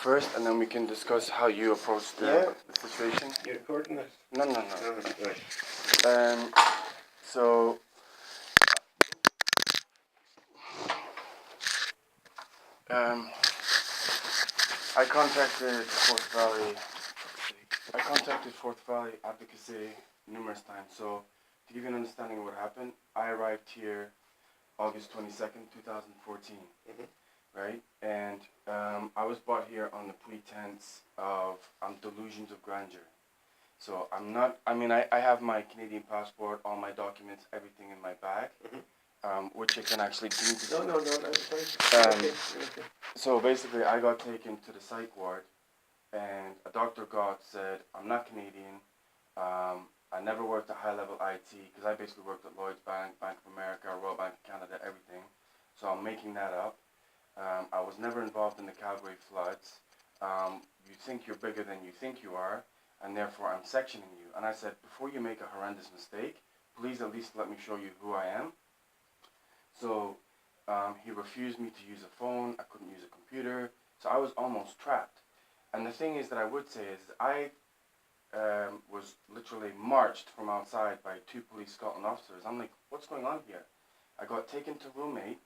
first, and then we can discuss how you approach the situation. You recording this? No. Right. So I contacted Forth Valley Advocacy numerous times. So to give you an understanding of what happened, I arrived here August 22nd, 2014. Right? And I was brought here on the pretense of delusions of grandeur. So I have my Canadian passport, all my documents, everything in my bag, which I can actually do. No, that's fine. Okay. So basically, I got taken to the psych ward, and a doctor said, I'm not Canadian, I never worked at high-level IT, because I basically worked at Lloyd's Bank, Bank of America, Royal Bank of Canada, everything. So I'm making that up. I was never involved in the Calgary floods. You think you're bigger than you think you are, and therefore I'm sectioning you. And I said, before you make a horrendous mistake, please at least let me show you who I am. So he refused me to use a phone. I couldn't use a computer. So I was almost trapped. And the thing is that I would say is I was literally marched from outside by 2 police Scotland officers. I'm like, what's going on here? I got taken to roommate.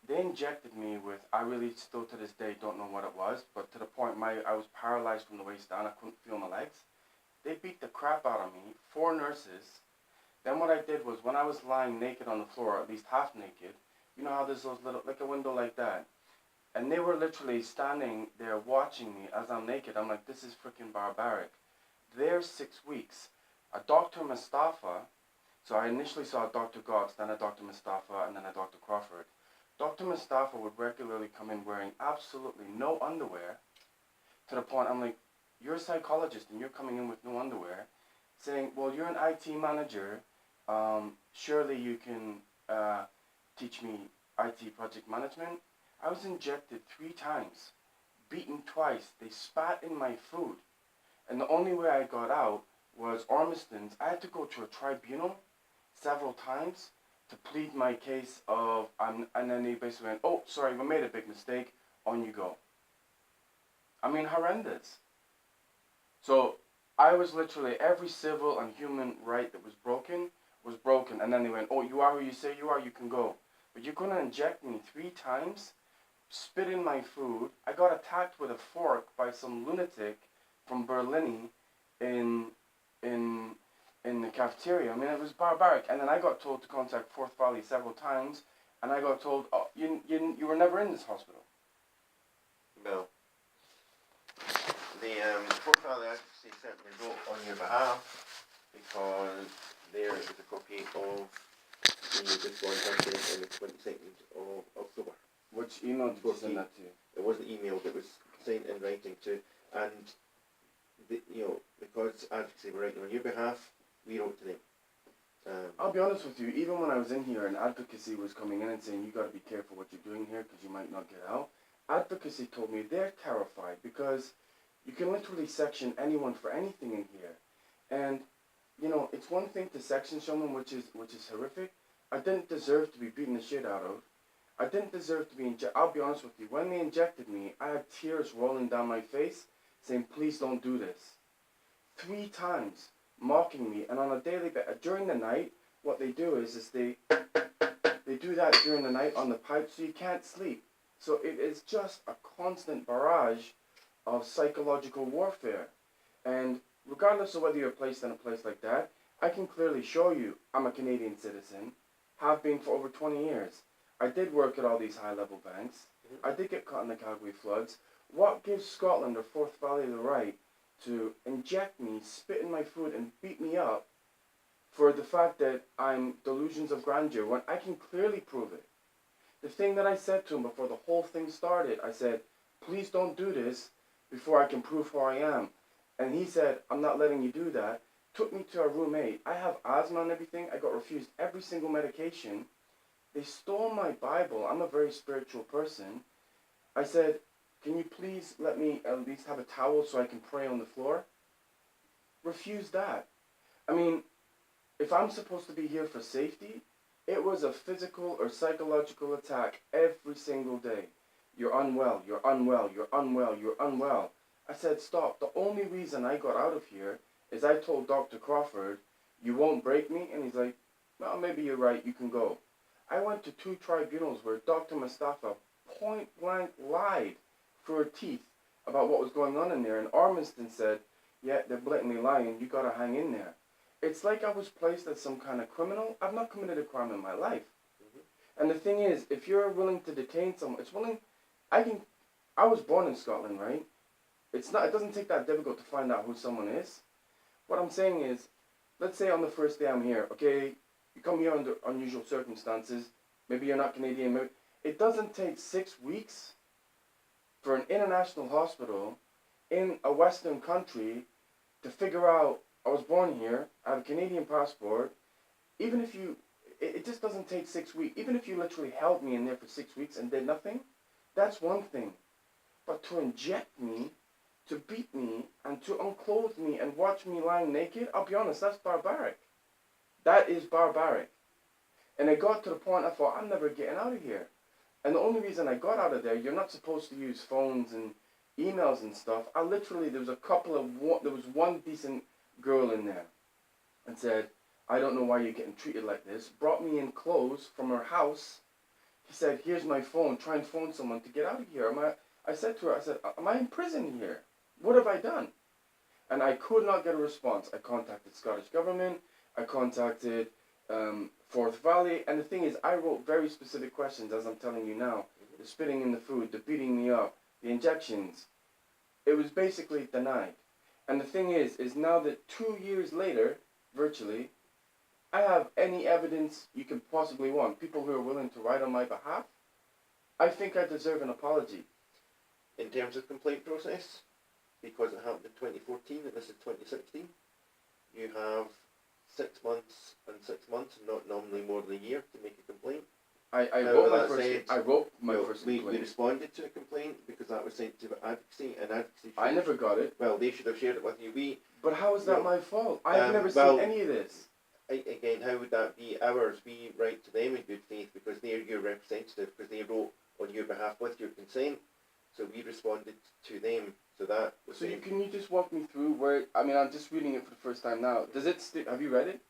They injected me with, I really still to this day don't know what it was, but to the point I was paralyzed from the waist down. I couldn't feel my legs. They beat the crap out of me, 4 nurses. Then what I did was, when I was lying naked on the floor, at least half naked, you know how there's those little, like a window like that. And they were literally standing there watching me as I'm naked. I'm like, this is freaking barbaric. There 6 weeks. A Dr. Mustafa, so I initially saw a Dr. Gotts, then a Dr. Mustafa, and then a Dr. Crawford. Dr. Mustafa would regularly come in wearing absolutely no underwear, to the point I'm like, you're a psychologist and you're coming in with no underwear, saying, well, you're an IT manager, surely you can teach me IT project management. I was injected 3 times, beaten twice, they spat in my food, and the only way I got out was Ormiston's. I had to go to a tribunal several times to plead my case of, and then they basically went, oh, sorry, we made a big mistake, on you go. I mean, horrendous. So I was literally, every civil and human right that was broken, and then they went, oh, you are who you say you are, you can go. But you're going to inject me 3 times, spit in my food. I got attacked with a fork by some lunatic from Berlin in the cafeteria. I mean, it was barbaric. And then I got told to contact Forth Valley several times, and I got told, oh, you were never in this hospital. No. The Forth Valley Advocacy certainly wrote on your behalf, because there is a copy of the response on the 22nd of October. Which email did you send that to? It wasn't emailed, it was signed in writing to, and because advocacy were writing on your behalf, we wrote to them. I'll be honest with you, even when I was in here and advocacy was coming in and saying, you got to be careful what you're doing here because you might not get out, advocacy told me they're terrified because you can literally section anyone for anything in here. And, it's one thing to section someone, which is horrific. I didn't deserve to be beaten the shit out of. I didn't deserve to be injected. I'll be honest with you, when they injected me, I had tears rolling down my face saying, please don't do this. 3 times. Mocking me, and on a daily basis, during the night, what they do is they do that during the night on the pipe, so you can't sleep. So it is just a constant barrage of psychological warfare. And regardless of whether you're placed in a place like that, I can clearly show you I'm a Canadian citizen, have been for over 20 years. I did work at all these high-level banks. I did get caught in the Calgary floods. What gives Scotland or Forth Valley the right to inject me, spit in my food, and beat me up for the fact that I'm delusions of grandeur when I can clearly prove it? The thing that I said to him before the whole thing started, I said, please don't do this before I can prove who I am. And he said, I'm not letting you do that. Took me to a roommate. I have asthma and everything. I got refused every single medication. They stole my Bible. I'm a very spiritual person. I said, can you please let me at least have a towel so I can pray on the floor? Refuse that. I mean, if I'm supposed to be here for safety, it was a physical or psychological attack every single day. you're unwell, you're unwell, you're unwell, you're unwell. I said, stop. The only reason I got out of here is I told Dr. Crawford, you won't break me? And he's like, well, maybe you're right, you can go. I went to 2 tribunals where Dr. Mustafa point blank lied through her teeth about what was going on in there. And Ormiston said, yeah, they're blatantly lying, you gotta hang in there. It's like I was placed as some kind of criminal. I've not committed a crime in my life. And the thing is, if you're willing to detain someone, I was born in Scotland, right? It doesn't take that difficult to find out who someone is. What I'm saying is, let's say on the first day I'm here, okay, you come here under unusual circumstances, maybe you're not Canadian, maybe, it doesn't take 6 weeks for an international hospital in a Western country to figure out, I was born here, I have a Canadian passport, even if it just doesn't take 6 weeks, even if you literally held me in there for 6 weeks and did nothing, that's one thing. But to inject me, to beat me, and to unclothe me and watch me lying naked, I'll be honest, that's barbaric. That is barbaric. And it got to the point I thought, I'm never getting out of here. And the only reason I got out of there, you're not supposed to use phones and emails and stuff. There was one decent girl in there and said, I don't know why you're getting treated like this. Brought me in clothes from her house. He said, here's my phone, try and phone someone to get out of here. I said to her, am I in prison here? What have I done? And I could not get a response. I contacted Scottish Government. I contacted Forth Valley. And the thing is, I wrote very specific questions, as I'm telling you now. The spitting in the food, the beating me up, the injections. It was basically denied. And the thing is now that 2 years later, virtually, I have any evidence you could possibly want. People who are willing to write on my behalf. I think I deserve an apology. In terms of complaint process, because it happened in 2014 and this is 2016, you have 6 months and 6 months, not normally more than a year, to make a complaint. I wrote my first We complaint. responded to a complaint because that was sent to advocacy, and advocacy. I never got it. Well, they should have shared it with you. But how is that my fault? I've never seen any of this. Again, how would that be ours? We write to them in good faith because they're your representative, because they wrote on your behalf with your consent. So we responded to them. So that was. Can you just walk me through where? I mean, I'm just reading it for the first time now. Does it? Have you read it?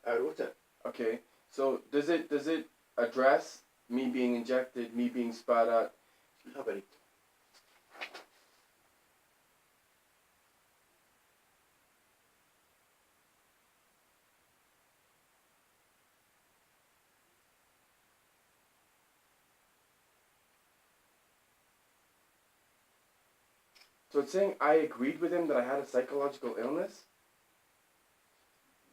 I wrote it. Okay. So does it address me being injected, me being spat at? How about it? So it's saying I agreed with him that I had a psychological illness?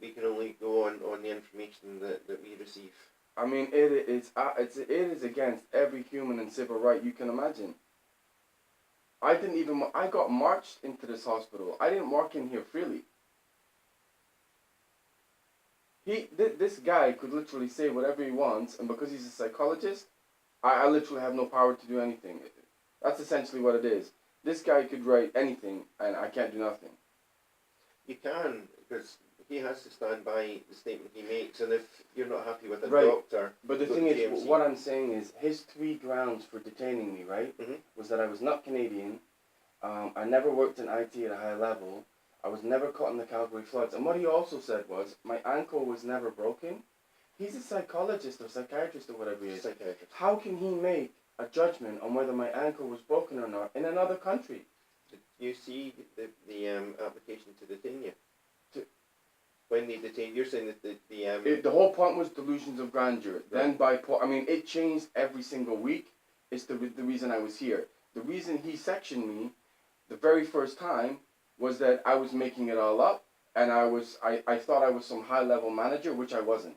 We can only go on the information that we receive. I mean, it is against every human and civil right you can imagine. I got marched into this hospital. I didn't walk in here freely. This guy could literally say whatever he wants, and because he's a psychologist, I literally have no power to do anything. That's essentially what it is. This guy could write anything, and I can't do nothing. You can, because he has to stand by the statement he makes, and if you're not happy with a Right. doctor... But the thing is, what I'm saying is, his 3 grounds for detaining me, right, was that I was not Canadian, I never worked in IT at a high level, I was never caught in the Calgary floods, and what he also said was, my ankle was never broken. He's a psychologist or psychiatrist or whatever he is. Psychiatrist. How can he make a judgment on whether my ankle was broken or not in another country? Did you see the application to detain you? When they detained, you're saying that The whole point was delusions of grandeur. Right. Then it changed every single week. It's the reason I was here. The reason he sectioned me the very first time was that I was making it all up, and I thought I was some high-level manager, which I wasn't.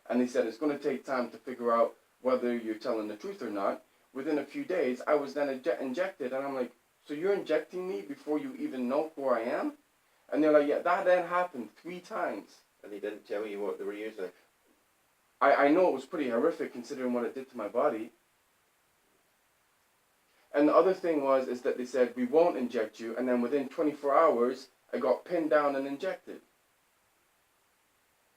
And he said, it's going to take time to figure out whether you're telling the truth or not. Within a few days, I was then injected, and I'm like, so you're injecting me before you even know who I am? And they're like, yeah, that then happened 3 times. And they didn't tell you what they were using? I know it was pretty horrific considering what it did to my body. And the other thing is that they said, we won't inject you, and then within 24 hours, I got pinned down and injected.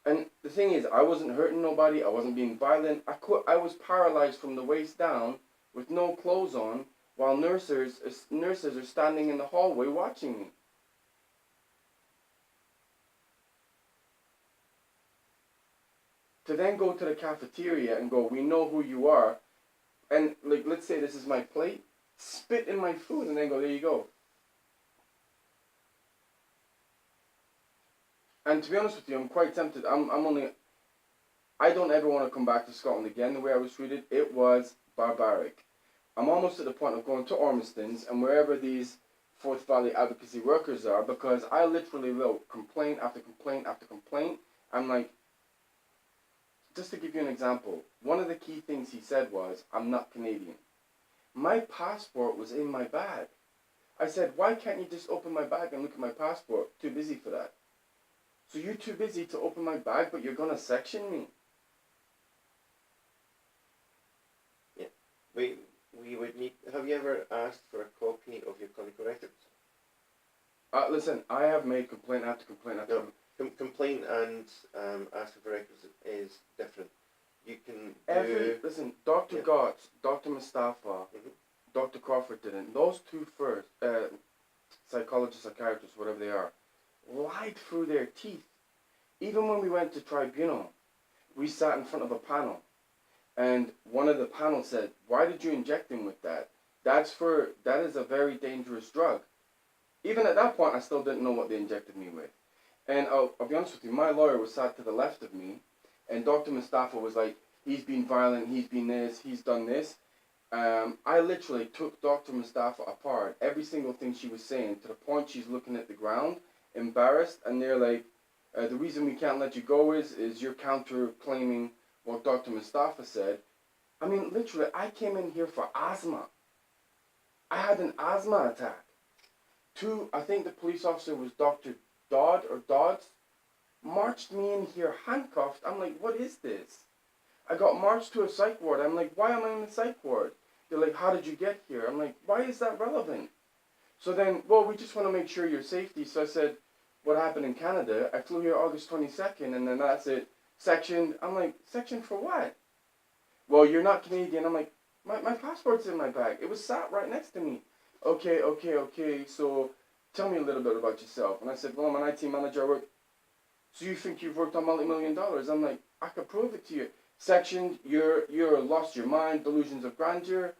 And the thing is, I wasn't hurting nobody, I wasn't being violent, I was paralyzed from the waist down with no clothes on while nurses are standing in the hallway watching me. To then go to the cafeteria and go, we know who you are, and like, let's say this is my plate, spit in my food and then go, there you go. And to be honest with you, I'm quite tempted. I don't ever want to come back to Scotland again the way I was treated. It was barbaric. I'm almost at the point of going to Ormiston's and wherever these Forth Valley advocacy workers are, because I literally wrote complaint after complaint after complaint. I'm like, just to give you an example, one of the key things he said was, I'm not Canadian. My passport was in my bag. I said, why can't you just open my bag and look at my passport? Too busy for that. So you're too busy to open my bag, but you're going to section me? Yeah. We would need, have you ever asked for a copy of your clinical records? Listen, I have made complaint after complaint after complaint. Complaint and asking for records is different. You can do... Listen, Dr. Yeah. Gotts, Dr. Mustafa, Dr. Crawford didn't. Those two first, psychologists, psychiatrists, whatever they are, lied through their teeth. Even when we went to tribunal, we sat in front of a panel, and one of the panel said, why did you inject him with that? That is a very dangerous drug. Even at that point, I still didn't know what they injected me with. And I'll be honest with you, my lawyer was sat to the left of me, and Dr. Mustafa was like, he's been violent, he's been this, he's done this. I literally took Dr. Mustafa apart, every single thing she was saying, to the point she's looking at the ground, embarrassed, and they're like, the reason we can't let you go is you're counter-claiming what Dr. Mustafa said. I mean, literally, I came in here for asthma. I had an asthma attack. I think the police officer was Dr. Dodds, marched me in here handcuffed. I'm like, what is this? I got marched to a psych ward. I'm like, why am I in the psych ward? They're like, how did you get here? I'm like, why is that relevant? So then, well, we just want to make sure your safety. So I said, what happened in Canada? I flew here August 22nd, and then that's it. Sectioned. I'm like, sectioned for what? Well, you're not Canadian. I'm like, my passport's in my bag. It was sat right next to me. Okay, so tell me a little bit about yourself. And I said, well, I'm an IT manager. So you think you've worked on multi-million dollars? I'm like, I could prove it to you. Sectioned, you're lost your mind, delusions of grandeur.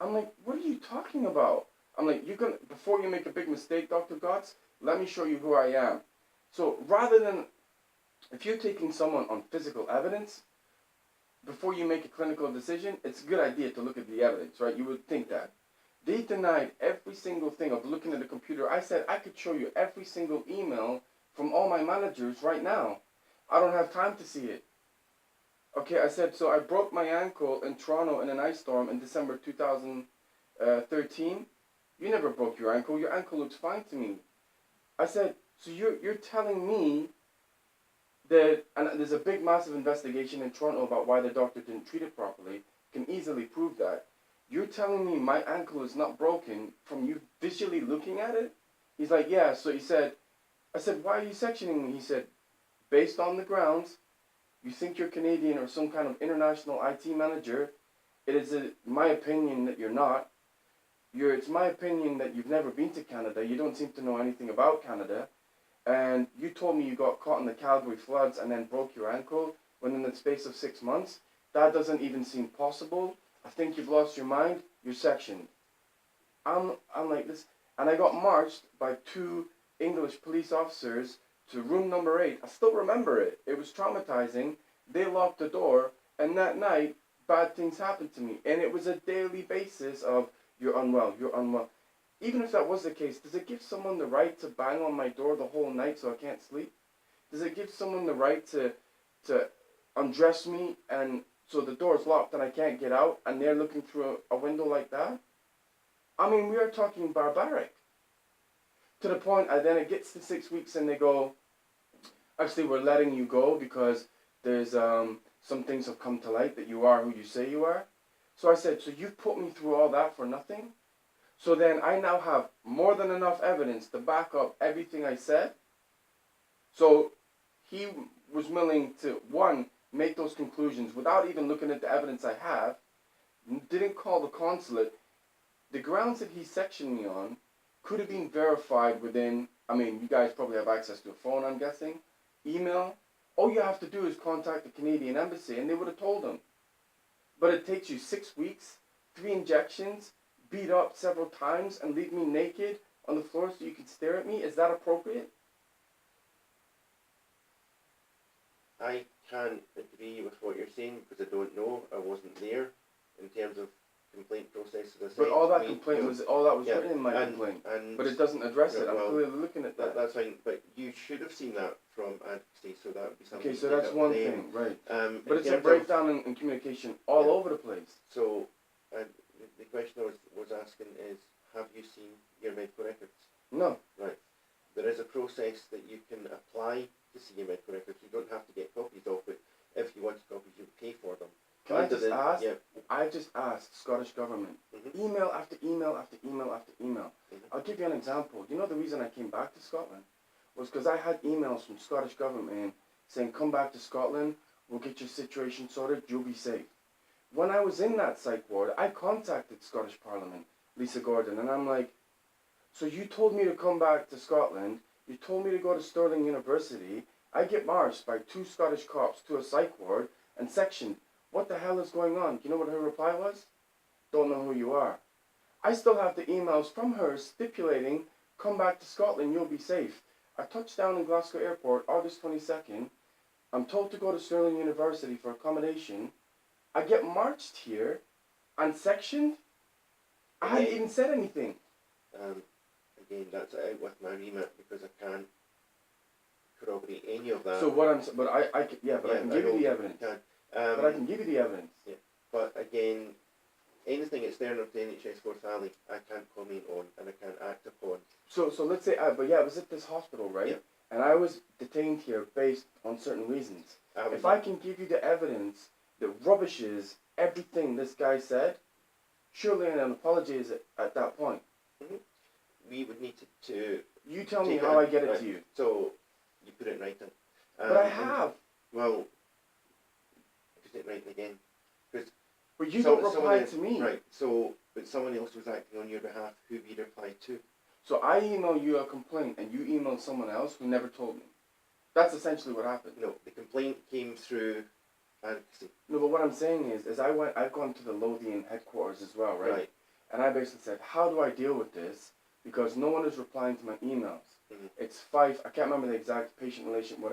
I'm like, what are you talking about? I'm like, before you make a big mistake, Dr. Gotts, let me show you who I am. So rather than, if you're taking someone on physical evidence, before you make a clinical decision, it's a good idea to look at the evidence, right? You would think that. They denied every single thing of looking at the computer. I said, I could show you every single email from all my managers right now. I don't have time to see it. Okay, I said, so I broke my ankle in Toronto in an ice storm in December 2013. You never broke your ankle. Your ankle looks fine to me. I said, so you're telling me that, and there's a big, massive investigation in Toronto about why the doctor didn't treat it properly. Can easily prove that. You're telling me my ankle is not broken from you visually looking at it? He's like, yeah. So he said, I said, why are you sectioning me? He said, based on the grounds, you think you're Canadian or some kind of international IT manager. It is my opinion that you're not. It's my opinion that you've never been to Canada. You don't seem to know anything about Canada. And you told me you got caught in the Calgary floods and then broke your ankle within the space of 6 months. That doesn't even seem possible. I think you've lost your mind. You're sectioned. I'm like this. And I got marched by 2 English police officers to room number 8. I still remember it. It was traumatizing. They locked the door. And that night, bad things happened to me. And it was a daily basis of, you're unwell, you're unwell. Even if that was the case, does it give someone the right to bang on my door the whole night so I can't sleep? Does it give someone the right to undress me and so the door's locked and I can't get out and they're looking through a window like that? I mean, we are talking barbaric. To the point, then it gets to 6 weeks and they go, actually, we're letting you go because there's some things have come to light that you are who you say you are. So I said, so you've put me through all that for nothing? So then I now have more than enough evidence to back up everything I said. So he was willing to, one, make those conclusions without even looking at the evidence I have. didn't call the consulate. The grounds that he sectioned me on could have been verified within, I mean, you guys probably have access to a phone, I'm guessing, email. All you have to do is contact the Canadian Embassy and they would have told them. But it takes you 6 weeks, 3 injections, beat up several times, and leave me naked on the floor so you can stare at me. Is that appropriate? I can't agree with what you're saying because I don't know. I wasn't there in terms of complaint process. As I said, But all that complaint was, all that was yeah, written in my complaint. But it doesn't address it. I'm well, clearly looking at that. That's fine, but you should have seen that from advocacy, so that would be something. Okay, so to take that's up one with them. thing, right. In But it's a terms of- breakdown in communication all Yeah. over the place. So, the question I was asking is, have you seen your medical records? No. Right. There is a process that you can apply to see your medical records. You don't have to get copies of it. If you want copies, you pay for them. Can I just ask? Yeah. I just asked Scottish government, email after email after email after email. I'll give you an example. You know the reason I came back to Scotland was because I had emails from Scottish government saying, come back to Scotland, we'll get your situation sorted, you'll be safe. When I was in that psych ward, I contacted Scottish Parliament, Lisa Gordon, and I'm like, so you told me to come back to Scotland, you told me to go to Stirling University, I get marched by 2 Scottish cops to a psych ward and sectioned. What the hell is going on? You know what her reply was? Don't know who you are. I still have the emails from her stipulating, come back to Scotland, you'll be safe. I touched down in Glasgow Airport August 22nd. I'm told to go to Stirling University for accommodation. I get marched here and sectioned. I hadn't even said anything. Again, that's out with my remit because I can't corroborate any of that. So what I'm, but I can give you the evidence. But I can give you the evidence. Yeah. But again, anything external to NHS Forth Valley, I can't comment on and I can't act upon. So let's say, but yeah, I was at this hospital, right? Yeah. And I was detained here based on certain reasons. If I can give you the evidence that rubbishes everything this guy said, surely an apology is at that point. We would need to you tell me how I get it to you. So, you put it in writing. But I have. Well, put it in writing again. But you don't reply to me. Right, so, but someone else was acting on your behalf who we replied to. So I emailed you a complaint and you emailed someone else who never told me. That's essentially what happened. No, the complaint came through advocacy. No, but what I'm saying is I've gone to the Lothian headquarters as well, right? And I basically said, how do I deal with this? Because no one is replying to my emails. It's 5, I can't remember the exact patient relation, whatever.